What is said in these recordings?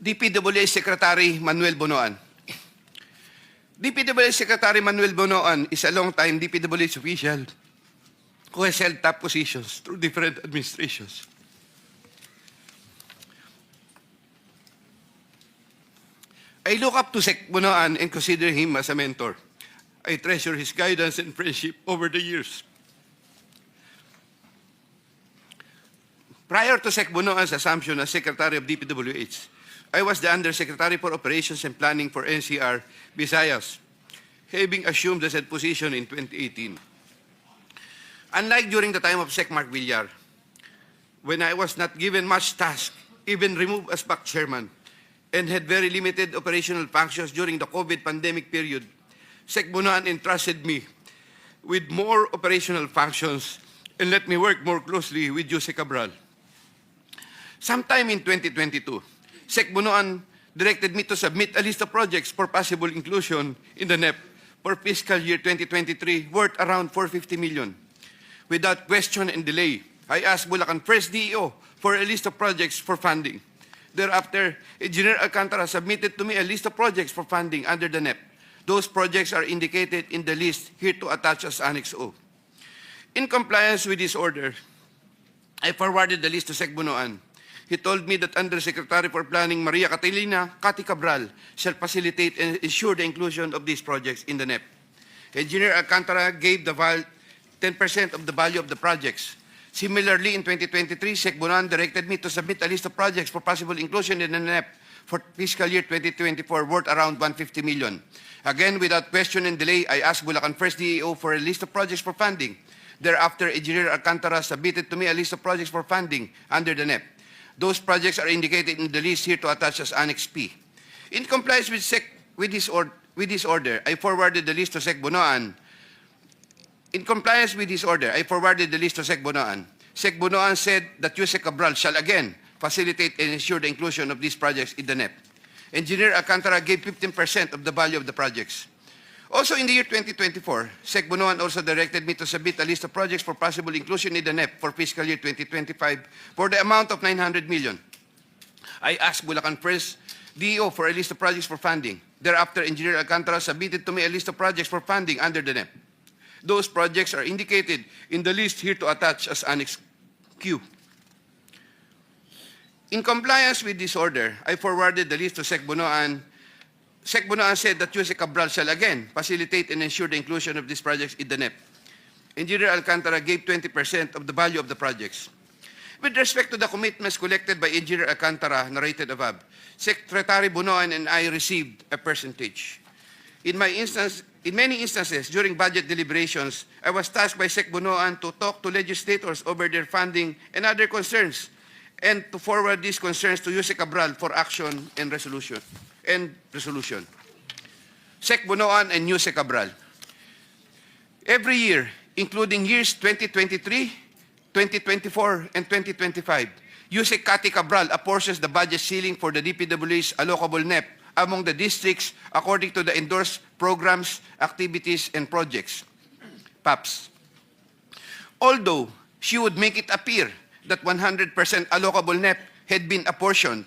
DPWH Secretary Manuel Bonoan. DPWH Secretary Manuel Bonoan is a long-time DPWH official who has held top positions through different administrations. I look up to Sec Bonoan and consider him as a mentor. I treasure his guidance and friendship over the years. Prior to Sec Bonoan's assumption as Secretary of DPWH, I was the Undersecretary for Operations and Planning for NCR, Visayas, having assumed the said position in 2018. Unlike during the time of Sec Mark Villar, when I was not given much task, even removed as back chairman, and had very limited operational functions during the COVID pandemic period, Sec Bonoan entrusted me with more operational functions and let me work more closely with Usec Cabral. Sometime in 2022, Sec Bonoan directed me to submit a list of projects for possible inclusion in the NEP for fiscal year 2023 worth around 450 million. Without question and delay, I asked Bulacan First DEO for a list of projects for funding. Thereafter, Engineer Alcantara submitted to me a list of projects for funding under the NEP. Those projects are indicated in the list here to attach as Annex O. In compliance with this order, I forwarded the list to Sec Bonoan. He told me that Undersecretary for Planning Maria Catalina Cati Cabral shall facilitate and ensure the inclusion of these projects in the NEP. Engineer Alcantara gave the 10% of the value of the projects. Similarly, in 2023, Sec Bonoan directed me to submit a list of projects for possible inclusion in the NEP for fiscal year 2024 worth around 150 million. Again, without question and delay, I asked Bulacan First DEO for a list of projects for funding. Thereafter, Engineer Alcantara submitted to me a list of projects for funding under the NEP. Those projects are indicated in the list here to attach as Annex P. In compliance with this order, I forwarded the list to Sec Bonoan. In compliance with this order, I forwarded the list to Sec Bonoan. Sec Bonoan said that Usec Cabral shall again facilitate and ensure the inclusion of these projects in the NEP. Engineer Alcantara gave 15% of the value of the projects. Also in the year 2024, Sec Bonoan also directed me to submit a list of projects for possible inclusion in the NEP for fiscal year 2025 for the amount of 900 million. I asked Bulacan First DEO for a list of projects for funding. Thereafter, Engineer Alcantara submitted to me a list of projects for funding under the NEP. Those projects are indicated in the list here to attach as Annex Q. In compliance with this order, I forwarded the list to Sec Bonoan. Sec Bonoan said that Usec Cabral shall again facilitate and ensure the inclusion of these projects in the NEP. Engineer Alcantara gave 20% of the value of the projects. With respect to the commitments collected by Engineer Alcantara narrated above, Secretary Bonoan and I received a percentage. In many instances during budget deliberations, I was tasked by Sec Bonoan to talk to legislators over their funding and other concerns, and to forward these concerns to Usec Cabral for action and resolution. Sec Bonoan and Usec Cabral. Every year, including years 2023, 2024, and 2025, Usec Cati Cabral apportions the budget ceiling for the DPWH's allocable NEP among the districts according to the endorsed programs, activities, and projects, PAPs. Although she would make it appear that 100% allocable NEP had been apportioned,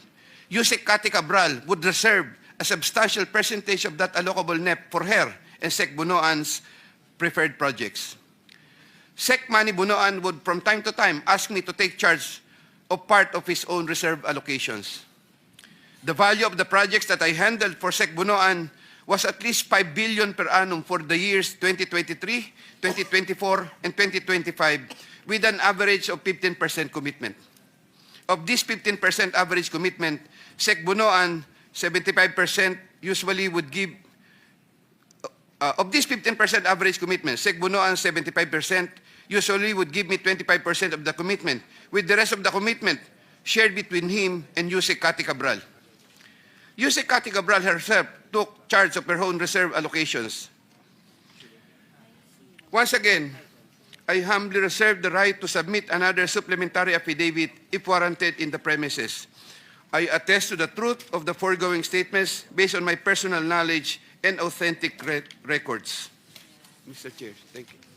Usec Cati Cabral would reserve a substantial percentage of that allocable NEP for her and Sec Bonoan's preferred projects. Sec Manny Bonoan would from time to time ask me to take charge of part of his own reserve allocations. The value of the projects that I handled for Sec Bonoan was at least 5 billion per annum for the years 2023, 2024, and 2025, with an average of 15% commitment. Of this 15% average commitment, Sec Bonoan 75% usually would give. Of this 15% average commitment, Sec Bonoan 75% usually would give me 25% of the commitment, with the rest of the commitment shared between him and Usec Cati Cabral. Usec Cati Cabral herself took charge of her own reserve allocations. Once again, I humbly reserve the right to submit another supplementary affidavit if warranted in the premises. I attest to the truth of the foregoing statements based on my personal knowledge and authentic records. Mr. Chair, thank you.